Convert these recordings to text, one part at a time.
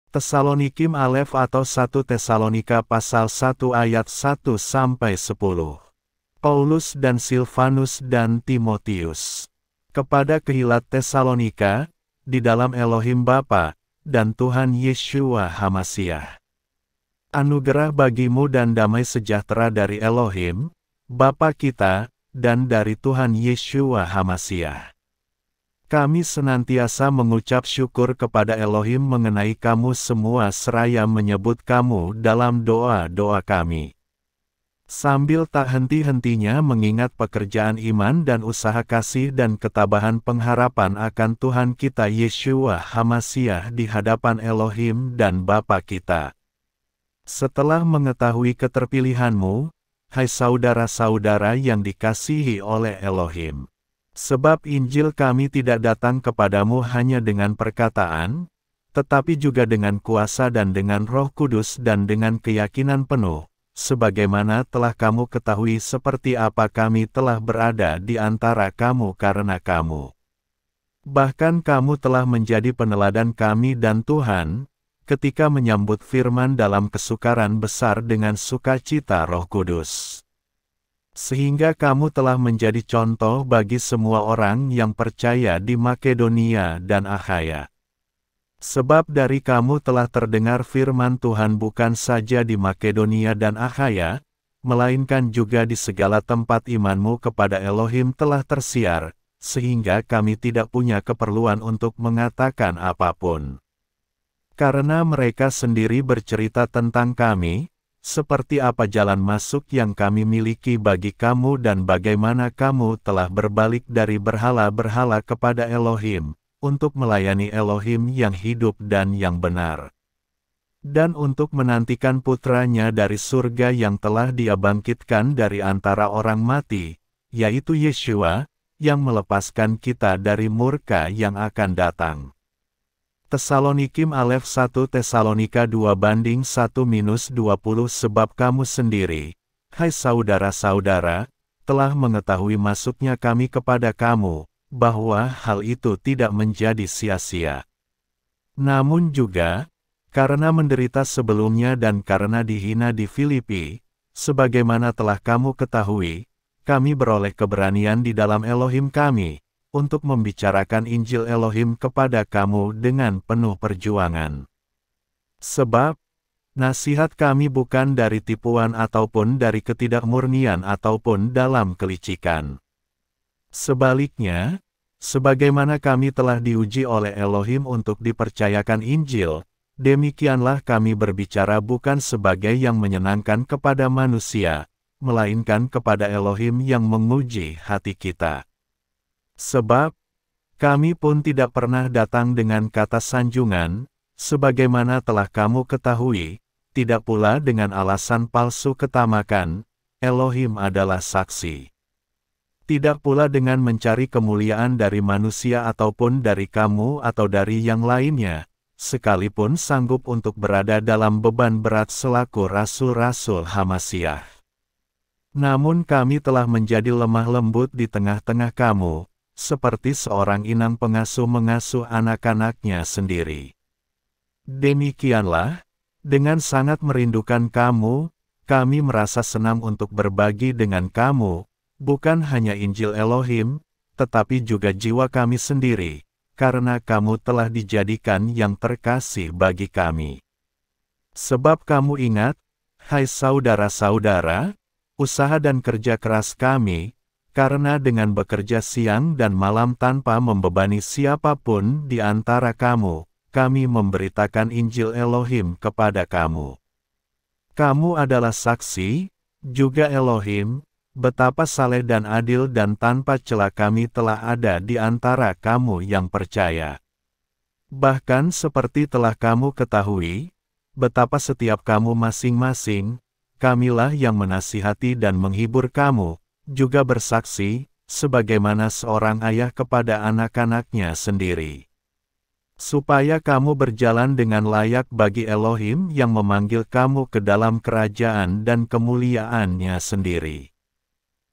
Tesalonikim Alef atau 1 Tesalonika pasal 1 ayat 1-10. Paulus dan Silvanus dan Timotius. Kepada kehilat Tesalonika, di dalam Elohim Bapa, dan Tuhan Yeshua HaMasiah. Anugerah bagimu dan damai sejahtera dari Elohim, Bapa kita, dan dari Tuhan Yeshua HaMasiah. Kami senantiasa mengucap syukur kepada Elohim mengenai kamu semua seraya menyebut kamu dalam doa-doa kami. Sambil tak henti-hentinya mengingat pekerjaan iman dan usaha kasih dan ketabahan pengharapan akan Tuhan kita Yeshua HaMasiah di hadapan Elohim dan Bapa kita. Setelah mengetahui keterpilihanmu, hai saudara-saudara yang dikasihi oleh Elohim. Sebab Injil kami tidak datang kepadamu hanya dengan perkataan, tetapi juga dengan kuasa dan dengan Roh Kudus dan dengan keyakinan penuh, sebagaimana telah kamu ketahui seperti apa kami telah berada di antara kamu karena kamu. Bahkan kamu telah menjadi peneladan kami dan Tuhan, ketika menyambut firman dalam kesukaran besar dengan sukacita Roh Kudus. Sehingga kamu telah menjadi contoh bagi semua orang yang percaya di Makedonia dan Akhaya. Sebab dari kamu telah terdengar firman Tuhan bukan saja di Makedonia dan Akhaya, melainkan juga di segala tempat imanmu kepada Elohim telah tersiar, sehingga kami tidak punya keperluan untuk mengatakan apapun. Karena mereka sendiri bercerita tentang kami, seperti apa jalan masuk yang kami miliki bagi kamu dan bagaimana kamu telah berbalik dari berhala-berhala kepada Elohim, untuk melayani Elohim yang hidup dan yang benar. Dan untuk menantikan putranya dari surga yang telah Dia bangkitkan dari antara orang mati, yaitu Yeshua, yang melepaskan kita dari murka yang akan datang. Tesalonikim Alef 1 Tesalonika 2:1-20 Sebab kamu sendiri, hai saudara-saudara, telah mengetahui masuknya kami kepada kamu, bahwa hal itu tidak menjadi sia-sia. Namun juga, karena menderita sebelumnya dan karena dihina di Filipi, sebagaimana telah kamu ketahui, kami beroleh keberanian di dalam Elohim kami, untuk membicarakan Injil Elohim kepada kamu dengan penuh perjuangan. Sebab, nasihat kami bukan dari tipuan ataupun dari ketidakmurnian ataupun dalam kelicikan. Sebaliknya, sebagaimana kami telah diuji oleh Elohim untuk dipercayakan Injil, demikianlah kami berbicara bukan sebagai yang menyenangkan kepada manusia, melainkan kepada Elohim yang menguji hati kita. Sebab, kami pun tidak pernah datang dengan kata sanjungan, sebagaimana telah kamu ketahui, tidak pula dengan alasan palsu ketamakan, Elohim adalah saksi. Tidak pula dengan mencari kemuliaan dari manusia ataupun dari kamu atau dari yang lainnya, sekalipun sanggup untuk berada dalam beban berat selaku rasul-rasul HaMasiah. Namun kami telah menjadi lemah lembut di tengah-tengah kamu, seperti seorang inang pengasuh mengasuh anak-anaknya sendiri. Demikianlah, dengan sangat merindukan kamu, kami merasa senang untuk berbagi dengan kamu, bukan hanya Injil Elohim, tetapi juga jiwa kami sendiri, karena kamu telah dijadikan yang terkasih bagi kami. Sebab kamu ingat, hai saudara-saudara, usaha dan kerja keras kami, karena dengan bekerja siang dan malam tanpa membebani siapapun di antara kamu, kami memberitakan Injil Elohim kepada kamu. Kamu adalah saksi, juga Elohim, betapa saleh dan adil dan tanpa celah kami telah ada di antara kamu yang percaya. Bahkan seperti telah kamu ketahui, betapa setiap kamu masing-masing, kamilah yang menasihati dan menghibur kamu, juga bersaksi, sebagaimana seorang ayah kepada anak-anaknya sendiri. Supaya kamu berjalan dengan layak bagi Elohim yang memanggil kamu ke dalam kerajaan dan kemuliaan-Nya sendiri.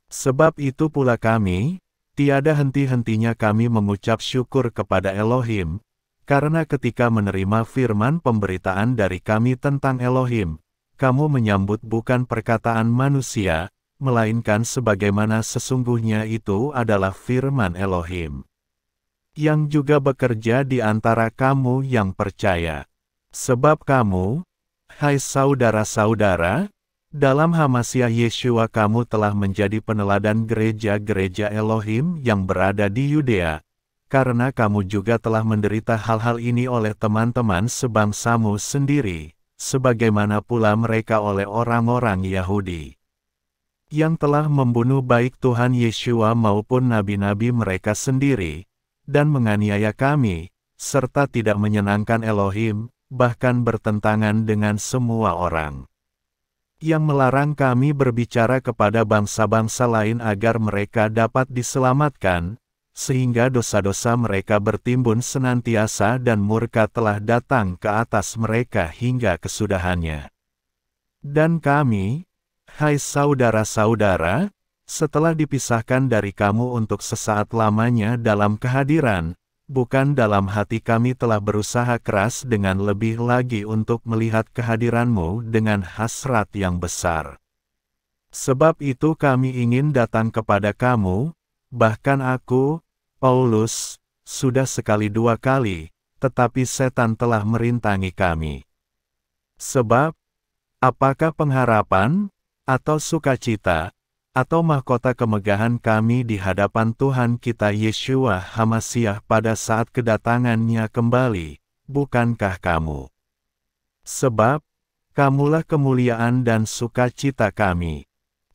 Sebab itu pula kami, tiada henti-hentinya kami mengucap syukur kepada Elohim, Karena ketika menerima firman pemberitaan dari kami tentang Elohim, kamu menyambut bukan perkataan manusia, melainkan sebagaimana sesungguhnya itu adalah firman Elohim, yang juga bekerja di antara kamu yang percaya. Sebab kamu, hai saudara-saudara, dalam Hamasiah Yeshua kamu telah menjadi peneladan gereja-gereja Elohim yang berada di Yudea, karena kamu juga telah menderita hal-hal ini oleh teman-teman sebangsamu sendiri, sebagaimana pula mereka oleh orang-orang Yahudi, yang telah membunuh baik Tuhan Yeshua maupun nabi-nabi mereka sendiri, dan menganiaya kami, serta tidak menyenangkan Elohim, bahkan bertentangan dengan semua orang, yang melarang kami berbicara kepada bangsa-bangsa lain agar mereka dapat diselamatkan, sehingga dosa-dosa mereka bertimbun senantiasa dan murka telah datang ke atas mereka hingga kesudahannya. Dan kami, hai saudara-saudara, setelah dipisahkan dari kamu untuk sesaat lamanya dalam kehadiran, bukan dalam hati kami telah berusaha keras dengan lebih lagi untuk melihat kehadiranmu dengan hasrat yang besar. Sebab itu kami ingin datang kepada kamu, bahkan aku, Paulus, sudah sekali dua kali, tetapi setan telah merintangi kami. Sebab, apakah pengharapan, atau sukacita, atau mahkota kemegahan kami di hadapan Tuhan kita Yeshua Hamasiah pada saat kedatangannya kembali, bukankah kamu? Sebab, kamulah kemuliaan dan sukacita kami.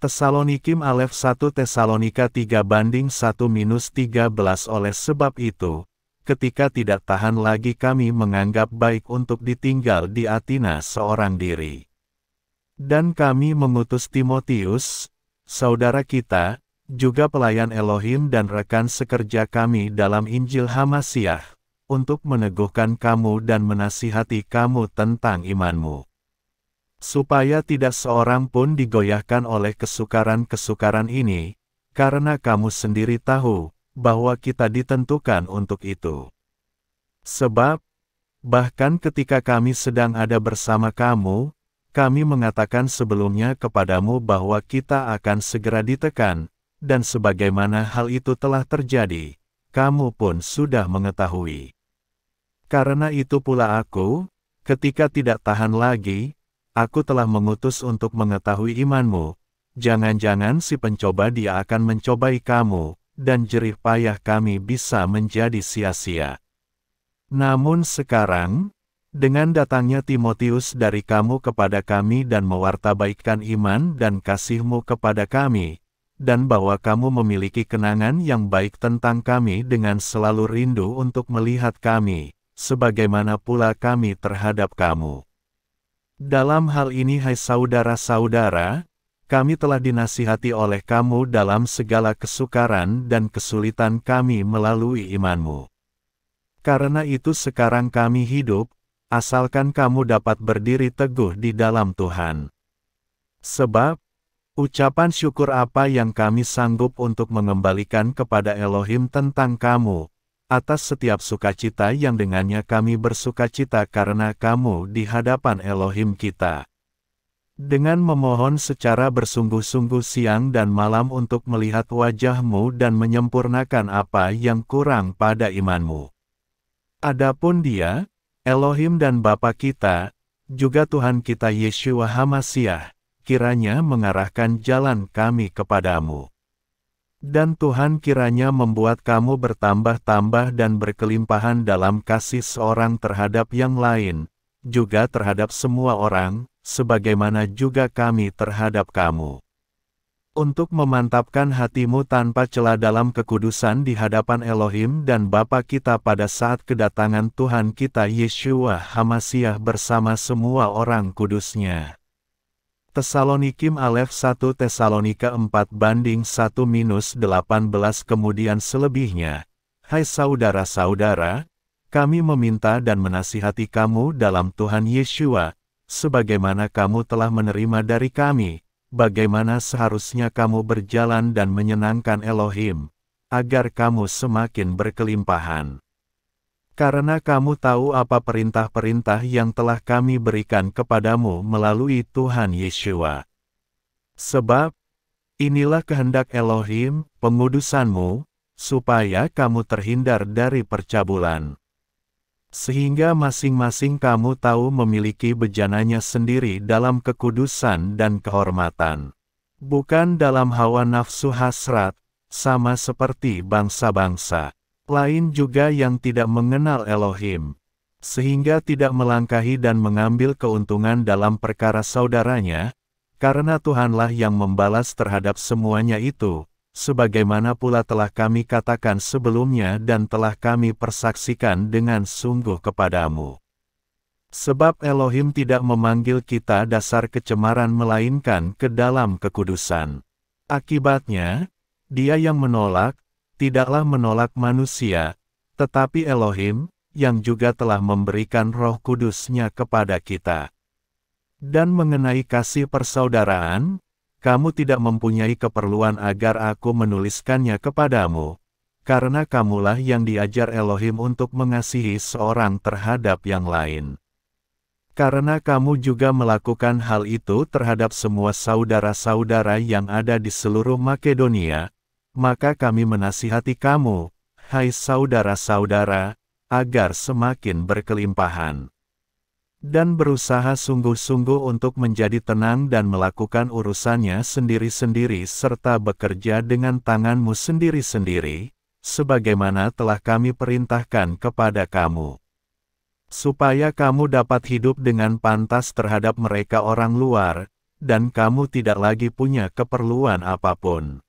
Tesalonikim Alef 1 Tesalonika 3:1-13. Oleh sebab itu, ketika tidak tahan lagi kami menganggap baik untuk ditinggal di Atina seorang diri. Dan kami mengutus Timotius, saudara kita, juga pelayan Elohim dan rekan sekerja kami dalam Injil Hamasiah, untuk meneguhkan kamu dan menasihati kamu tentang imanmu, supaya tidak seorang pun digoyahkan oleh kesukaran-kesukaran ini, karena kamu sendiri tahu, bahwa kita ditentukan untuk itu. Sebab, bahkan ketika kami sedang ada bersama kamu, kami mengatakan sebelumnya kepadamu bahwa kita akan segera ditekan, dan sebagaimana hal itu telah terjadi, kamu pun sudah mengetahui. Karena itu pula aku, ketika tidak tahan lagi, aku telah mengutus untuk mengetahui imanmu. Jangan-jangan si pencoba dia akan mencobai kamu, dan jerih payah kami bisa menjadi sia-sia. Namun sekarang, dengan datangnya Timotius dari kamu kepada kami dan mewartabaikkan iman dan kasihmu kepada kami, dan bahwa kamu memiliki kenangan yang baik tentang kami dengan selalu rindu untuk melihat kami, sebagaimana pula kami terhadap kamu. Dalam hal ini hai saudara-saudara, kami telah dinasihati oleh kamu dalam segala kesukaran dan kesulitan kami melalui imanmu. Karena itu sekarang kami hidup, asalkan kamu dapat berdiri teguh di dalam Tuhan. Sebab, ucapan syukur apa yang kami sanggup untuk mengembalikan kepada Elohim tentang kamu, atas setiap sukacita yang dengannya kami bersukacita karena kamu di hadapan Elohim kita. Dengan memohon secara bersungguh-sungguh siang dan malam untuk melihat wajahmu dan menyempurnakan apa yang kurang pada imanmu. Adapun Dia, Elohim dan Bapa kita, juga Tuhan kita Yeshua Hamasiah, kiranya mengarahkan jalan kami kepadamu. Dan Tuhan kiranya membuat kamu bertambah-tambah dan berkelimpahan dalam kasih seorang terhadap yang lain, juga terhadap semua orang, sebagaimana juga kami terhadap kamu. Untuk memantapkan hatimu tanpa celah dalam kekudusan di hadapan Elohim dan Bapa kita pada saat kedatangan Tuhan kita Yeshua Hamasiah bersama semua orang kudusnya. Tesalonikim Alef 1 Tesalonika 4:1-18 kemudian selebihnya, hai saudara-saudara, kami meminta dan menasihati kamu dalam Tuhan Yeshua, sebagaimana kamu telah menerima dari kami, bagaimana seharusnya kamu berjalan dan menyenangkan Elohim, agar kamu semakin berkelimpahan. Karena kamu tahu apa perintah-perintah yang telah kami berikan kepadamu melalui Tuhan Yeshua. Sebab, inilah kehendak Elohim, pengudusanmu, supaya kamu terhindar dari percabulan. Sehingga masing-masing kamu tahu memiliki bejananya sendiri dalam kekudusan dan kehormatan. Bukan dalam hawa nafsu hasrat, sama seperti bangsa-bangsa lain juga yang tidak mengenal Elohim, sehingga tidak melangkahi dan mengambil keuntungan dalam perkara saudaranya, karena Tuhanlah yang membalas terhadap semuanya itu, sebagaimana pula telah kami katakan sebelumnya dan telah kami persaksikan dengan sungguh kepadamu. Sebab Elohim tidak memanggil kita dasar kecemaran melainkan ke dalam kekudusan. Akibatnya, Dia yang menolak, tidaklah menolak manusia, tetapi Elohim, yang juga telah memberikan Roh Kudus-Nya kepada kita. Dan mengenai kasih persaudaraan, kamu tidak mempunyai keperluan agar aku menuliskannya kepadamu, karena kamulah yang diajar Elohim untuk mengasihi seorang terhadap yang lain. Karena kamu juga melakukan hal itu terhadap semua saudara-saudara yang ada di seluruh Makedonia, maka kami menasihati kamu, hai saudara-saudara, agar semakin berkelimpahan. Dan berusaha sungguh-sungguh untuk menjadi tenang dan melakukan urusannya sendiri-sendiri serta bekerja dengan tanganmu sendiri-sendiri, sebagaimana telah kami perintahkan kepada kamu. Supaya kamu dapat hidup dengan pantas terhadap mereka orang luar, dan kamu tidak lagi punya keperluan apapun.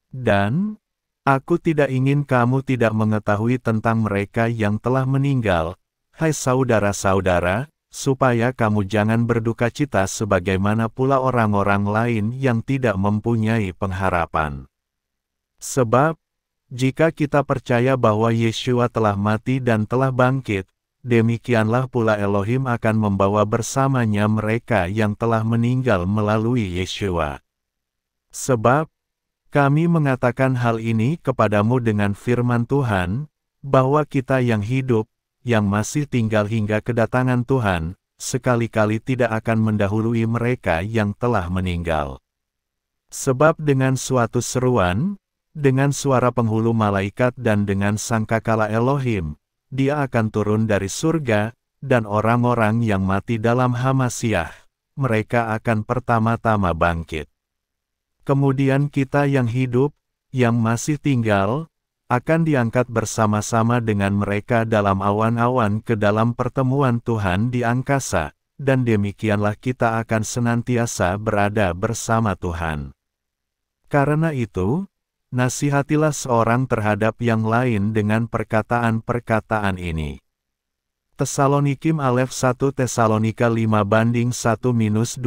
Dan, aku tidak ingin kamu tidak mengetahui tentang mereka yang telah meninggal, hai saudara-saudara, supaya kamu jangan berduka cita sebagaimana pula orang-orang lain yang tidak mempunyai pengharapan. Sebab, jika kita percaya bahwa Yeshua telah mati dan telah bangkit, demikianlah pula Elohim akan membawa bersamanya mereka yang telah meninggal melalui Yeshua. Sebab, kami mengatakan hal ini kepadamu dengan firman Tuhan, bahwa kita yang hidup, yang masih tinggal hingga kedatangan Tuhan, sekali-kali tidak akan mendahului mereka yang telah meninggal. Sebab dengan suatu seruan, dengan suara penghulu malaikat dan dengan sangkakala Elohim, Dia akan turun dari surga, dan orang-orang yang mati dalam Hamasyah, mereka akan pertama-tama bangkit. Kemudian kita yang hidup, yang masih tinggal, akan diangkat bersama-sama dengan mereka dalam awan-awan ke dalam pertemuan Tuhan di angkasa, dan demikianlah kita akan senantiasa berada bersama Tuhan. Karena itu, nasihatilah seorang terhadap yang lain dengan perkataan-perkataan ini. Tesalonikim Alef 1 Tesalonika 5:1-28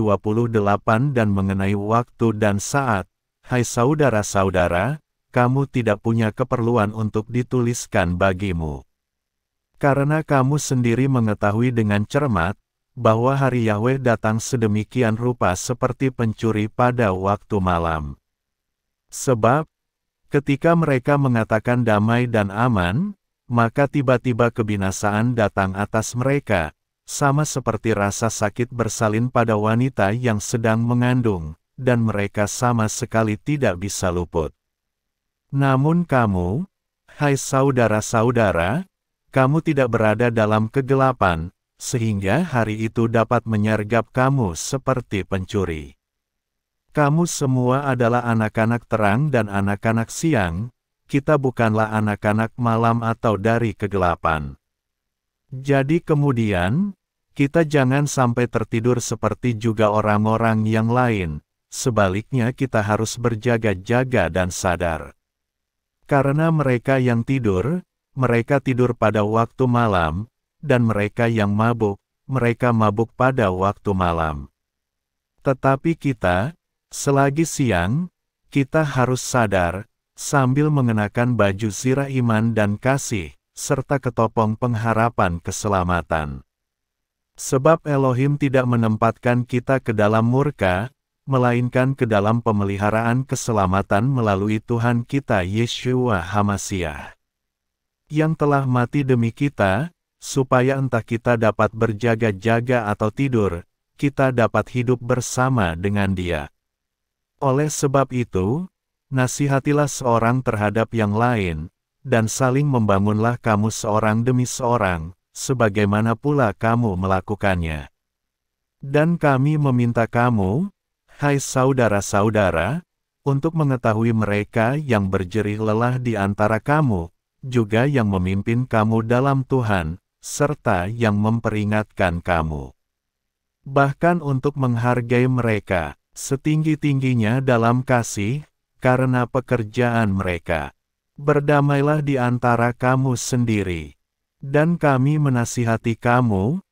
dan mengenai waktu dan saat, hai saudara-saudara, kamu tidak punya keperluan untuk dituliskan bagimu. Karena kamu sendiri mengetahui dengan cermat, bahwa hari Yahweh datang sedemikian rupa seperti pencuri pada waktu malam. Sebab, ketika mereka mengatakan damai dan aman, maka tiba-tiba kebinasaan datang atas mereka, sama seperti rasa sakit bersalin pada wanita yang sedang mengandung, dan mereka sama sekali tidak bisa luput. Namun kamu, hai saudara-saudara, kamu tidak berada dalam kegelapan, sehingga hari itu dapat menyergap kamu seperti pencuri. Kamu semua adalah anak-anak terang dan anak-anak siang, kita bukanlah anak-anak malam atau dari kegelapan. Jadi kemudian, kita jangan sampai tertidur seperti juga orang-orang yang lain, sebaliknya kita harus berjaga-jaga dan sadar. Karena mereka yang tidur, mereka tidur pada waktu malam, dan mereka yang mabuk, mereka mabuk pada waktu malam. Tetapi kita, selagi siang, kita harus sadar, sambil mengenakan baju zirah iman dan kasih, serta ketopong pengharapan keselamatan. Sebab Elohim tidak menempatkan kita ke dalam murka, melainkan ke dalam pemeliharaan keselamatan melalui Tuhan kita Yeshua HaMasyiah. yang telah mati demi kita, supaya entah kita dapat berjaga-jaga atau tidur, kita dapat hidup bersama dengan Dia. Oleh sebab itu, nasihatilah seorang terhadap yang lain, dan saling membangunlah kamu seorang demi seorang, sebagaimana pula kamu melakukannya. Dan kami meminta kamu, hai saudara-saudara, untuk mengetahui mereka yang berjerih lelah di antara kamu, juga yang memimpin kamu dalam Tuhan, serta yang memperingatkan kamu. Bahkan untuk menghargai mereka, setinggi-tingginya dalam kasih, karena pekerjaan mereka. Berdamailah di antara kamu sendiri. Dan kami menasihati kamu,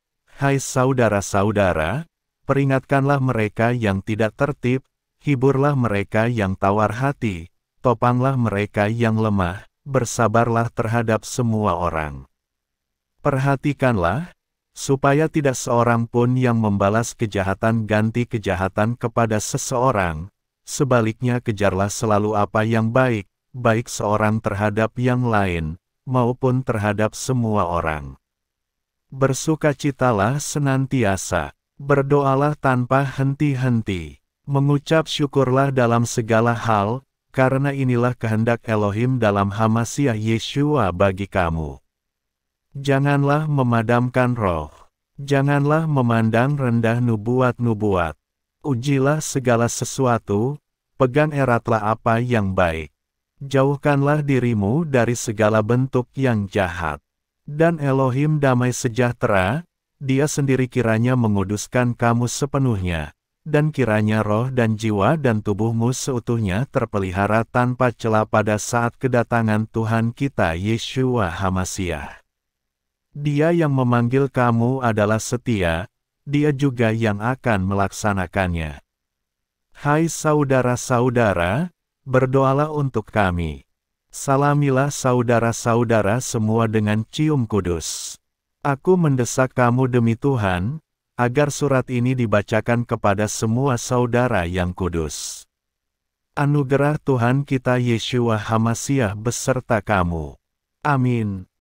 hai saudara-saudara, peringatkanlah mereka yang tidak tertib, hiburlah mereka yang tawar hati, topanglah mereka yang lemah, bersabarlah terhadap semua orang. Perhatikanlah, supaya tidak seorang pun yang membalas kejahatan ganti kejahatan kepada seseorang, sebaliknya kejarlah selalu apa yang baik, baik seorang terhadap yang lain, maupun terhadap semua orang. Bersukacitalah senantiasa, berdoalah tanpa henti-henti, mengucap syukurlah dalam segala hal, karena inilah kehendak Elohim dalam Hamasiah Yeshua bagi kamu. Janganlah memadamkan roh. Janganlah memandang rendah nubuat-nubuat. Ujilah segala sesuatu, pegang eratlah apa yang baik. Jauhkanlah dirimu dari segala bentuk yang jahat. Dan Elohim damai sejahtera, Dia sendiri kiranya menguduskan kamu sepenuhnya, dan kiranya roh dan jiwa dan tubuhmu seutuhnya terpelihara tanpa cela pada saat kedatangan Tuhan kita Yeshua Hamasiah. Dia yang memanggil kamu adalah setia, Dia juga yang akan melaksanakannya. Hai saudara-saudara, berdoalah untuk kami. Salamilah saudara-saudara semua dengan cium kudus. Aku mendesak kamu demi Tuhan, agar surat ini dibacakan kepada semua saudara yang kudus. Anugerah Tuhan kita Yeshua Hamasiah beserta kamu. Amin.